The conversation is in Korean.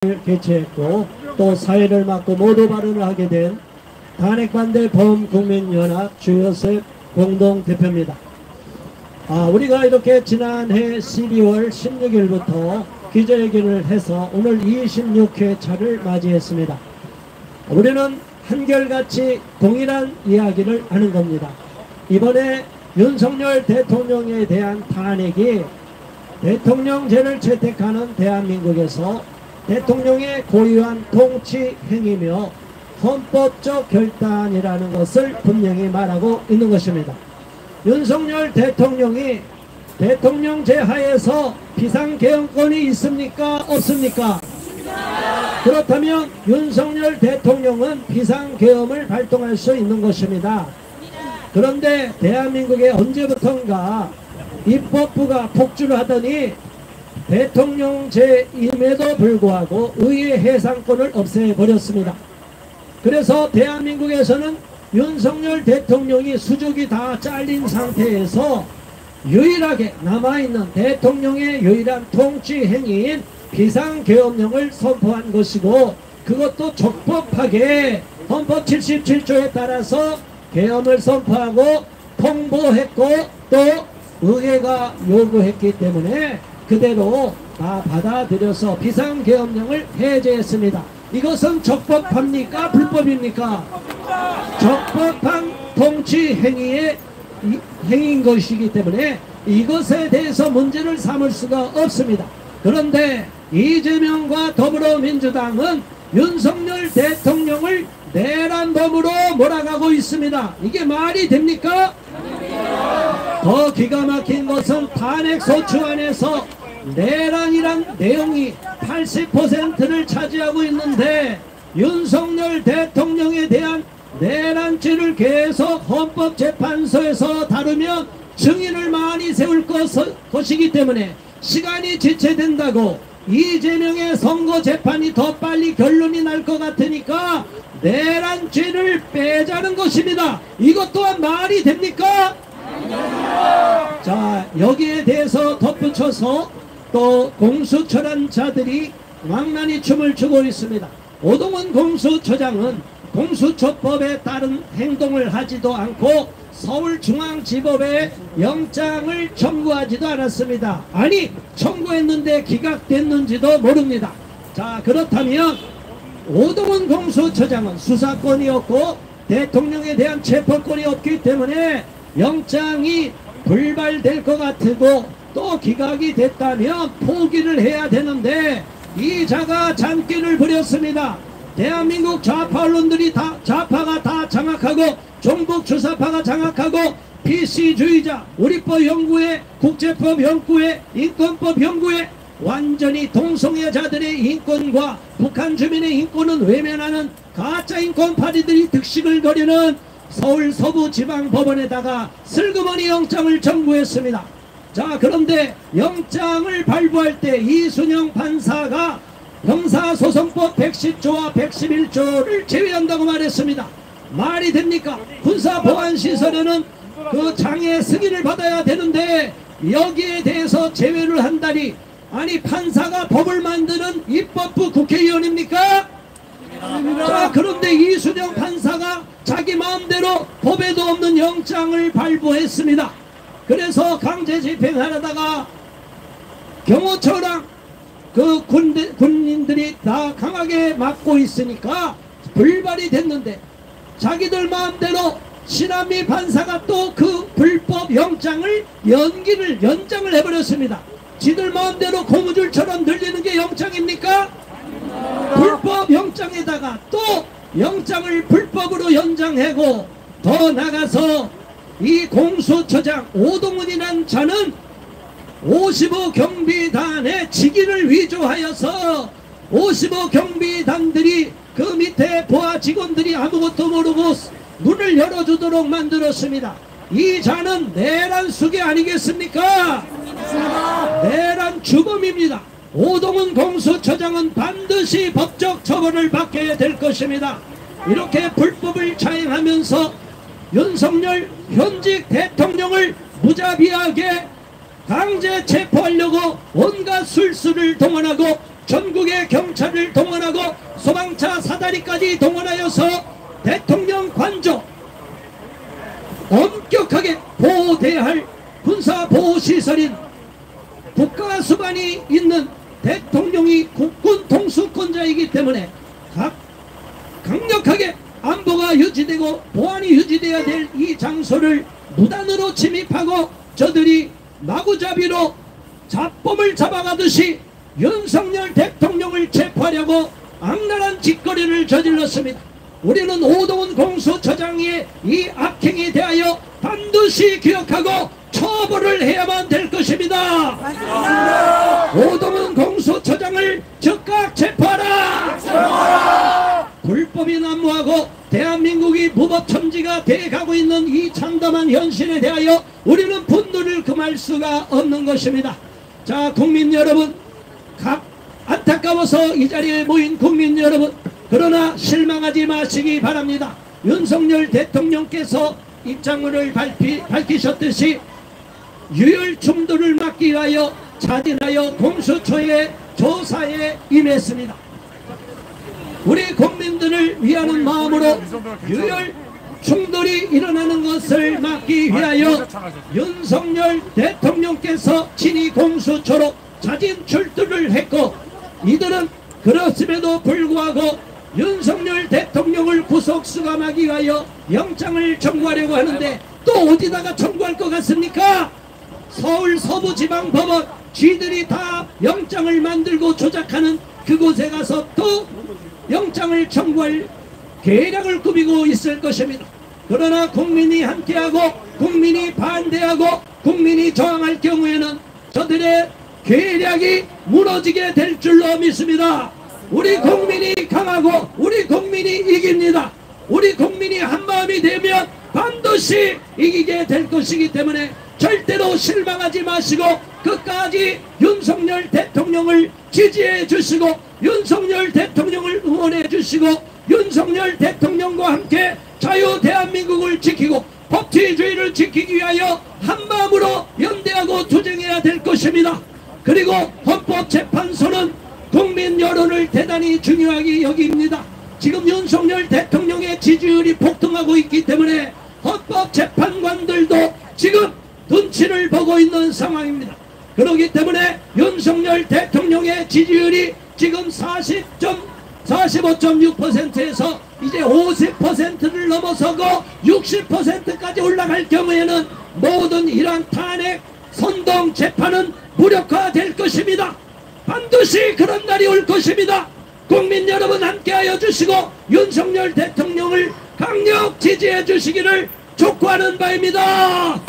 개최했고 또 사회를 맡고 모두 발언을 하게 된 탄핵반대 범국민연합 주요셉 공동대표입니다. 우리가 이렇게 지난해 12월 16일부터 기자회견을 해서 오늘 26회 차를 맞이했습니다. 우리는 한결같이 동일한 이야기를 하는 겁니다. 이번에 윤석열 대통령에 대한 탄핵이 대통령제를 채택하는 대한민국에서 대통령의 고유한 통치 행위며 헌법적 결단이라는 것을 분명히 말하고 있는 것입니다. 윤석열 대통령이 대통령제 하에서 비상계엄권이 있습니까? 없습니까? 그렇다면 윤석열 대통령은 비상계엄을 발동할 수 있는 것입니다. 그런데 대한민국에 언제부턴가 입법부가 폭주를 하더니 대통령제임에도 불구하고 의회 해상권을 없애버렸습니다. 그래서 대한민국에서는 윤석열 대통령이 수족이 다 잘린 상태에서 유일하게 남아있는 대통령의 유일한 통치 행위인 비상계엄령을 선포한 것이고, 그것도 적법하게 헌법 77조에 따라서 계엄을 선포하고 통보했고 또 의회가 요구했기 때문에 그대로 다 받아들여서 비상계엄령을 해제했습니다. 이것은 적법합니까? 불법입니까? 적법한 통치 행위인 것이기 때문에 이것에 대해서 문제를 삼을 수가 없습니다. 그런데 이재명과 더불어민주당은 윤석열 대통령을 내란범으로 몰아가고 있습니다. 이게 말이 됩니까? 더 기가 막힌 것은 탄핵소추안에서 내란이란 내용이 80%를 차지하고 있는데 것윤석열 대통령에 대한 내란죄를 계속 헌법재판소에서 다루면 증인을 많이 세울 것이기 때문에 시간이 지체된다고 이재명의 선거재판이 더 빨리 결론이 날 것 같으니까 내란죄를 빼자는 것입니다. 이것 또한 말이 됩니까? 자, 여기에 대해서 덧붙여서 또 공수처란 자들이 망나니 춤을 추고 있습니다. 오동훈 공수처장은 공수처법에 따른 행동을 하지도 않고 서울중앙지법에 영장을 청구하지도 않았습니다. 아니, 청구했는데 기각됐는지도 모릅니다. 자, 그렇다면 오동훈 공수처장은 수사권이 없고 대통령에 대한 체포권이 없기 때문에 영장이 불발될 것 같고 또 기각이 됐다면 포기를 해야 되는데 이 자가 잔꾀를 부렸습니다. 대한민국 좌파 언론들이 다 좌파가 다 장악하고 종북 주사파가 장악하고 PC주의자, 우리법 연구회, 국제법 연구회, 인권법 연구회, 완전히 동성애자들의 인권과 북한 주민의 인권은 외면하는 가짜 인권파리들이 득식을 거리는 서울 서부지방법원에다가 슬그머니 영장을 청구했습니다. 자, 그런데 영장을 발부할 때 이순영 판사가 형사소송법 110조와 111조를 제외한다고 말했습니다. 말이 됩니까? 군사보안시설에는 그 장애 승인을 받아야 되는데 여기에 대해서 제외를 한다니, 아니 판사가 법을 만드는 입법부 국회의원입니까? 자, 그런데 이순영 판사가 자기 마음대로 법에도 없는 영장을 발부했습니다. 그래서 강제 집행하려다가 경호처랑 그 군인들이 다 강하게 막고 있으니까 불발이 됐는데 자기들 마음대로 신한미 판사가 또 그 불법 영장을 연장을 해버렸습니다. 지들 마음대로 고무줄처럼 늘리는 게 영장입니까? 불법 영장에다가 또 영장을 불법으로 연장하고 더 나가서 이 공수처장 오동훈이란 자는 55 경비단의 직위를 위조하여서 55 경비단들이 그 밑에 보아 직원들이 아무것도 모르고 문을 열어주도록 만들었습니다. 이 자는 내란 수괴 아니겠습니까? 내란 주범입니다. 오동훈 공수처장은 반드시 법적 처벌을 받게 될 것입니다. 이렇게 불법을 자행하면서 윤석열 현직 대통령을 무자비하게 강제 체포하려고 온갖 술수를 동원하고 전국의 경찰을 동원하고 소방차 사다리까지 동원하여서 대통령 관저 엄격하게 보호돼야 할 군사보호시설인 국가수반이 있는 대통령이 국군 통수권자이기 때문에 강력하게 안보가 유지되고 보안이 유지되어야 될 이 장소를 무단으로 침입하고 저들이 마구잡이로 잡범을 잡아가듯이 윤석열 대통령을 체포하려고 악랄한 짓거리를 저질렀습니다. 우리는 오동훈 공수처장의 이 악행에 대하여 반드시 기억하고 처벌을 해야만 될 것입니다. 맞습니다. 오동훈 공수처장을 즉각 체포하라. 불법이 난무하고 대한민국이 무법천지가 돼가고 있는 이 참담한 현실에 대하여 우리는 분노를 금할 수가 없는 것입니다. 자, 국민 여러분, 안타까워서 이 자리에 모인 국민 여러분, 그러나 실망하지 마시기 바랍니다. 윤석열 대통령께서 입장문을 밝히셨듯이 유혈 충돌을 막기 위하여 자진하여 공수처의 조사에 임했습니다. 우리 국민들을 위하는 마음으로 유혈 충돌이 일어나는 것을 막기 위하여 윤석열 대통령께서 친히 공수처로 자진 출두를 했고, 이들은 그렇음에도 불구하고 윤석열 대통령을 구속 수감하기 위하여 영장을 청구하려고 하는데 또 어디다가 청구할 것 같습니까? 서울 서부지방법원 쥐들이 다 영장을 만들고 조작하는 그곳에 가서 또 영장을 청구할 계략을 꾸미고 있을 것입니다. 그러나 국민이 함께하고 국민이 반대하고 국민이 저항할 경우에는 저들의 계략이 무너지게 될 줄로 믿습니다. 우리 국민이 강하고 우리 국민이 이깁니다. 우리 국민이 한마음이 되면 반드시 이기게 될 것이기 때문에 절대로 실망하지 마시고 끝까지 윤석열 대통령을 지지해 주시고 윤석열 대통령을 응원해 주시고 윤석열 대통령과 함께 자유 대한민국을 지키고 법치주의를 지키기 위하여 한마음으로 연대하고 투쟁해야 될 것입니다. 그리고 헌법재판소는 국민 여론을 대단히 중요하게 여깁니다. 지금 윤석열 대통령의 지지율이 폭등하고 있기 때문에 헌법재판관들도 지금 눈치를 보고 있는 상황입니다. 그렇기 때문에 윤석열 대통령의 지지율이 지금 45.6%에서 이제 50%를 넘어서고 60%까지 올라갈 경우에는 모든 이러한 탄핵 선동 재판은 무력화될 것입니다. 반드시 그런 날이 올 것입니다. 국민 여러분 함께하여 주시고 윤석열 대통령을 강력 지지해 주시기를 촉구하는 바입니다.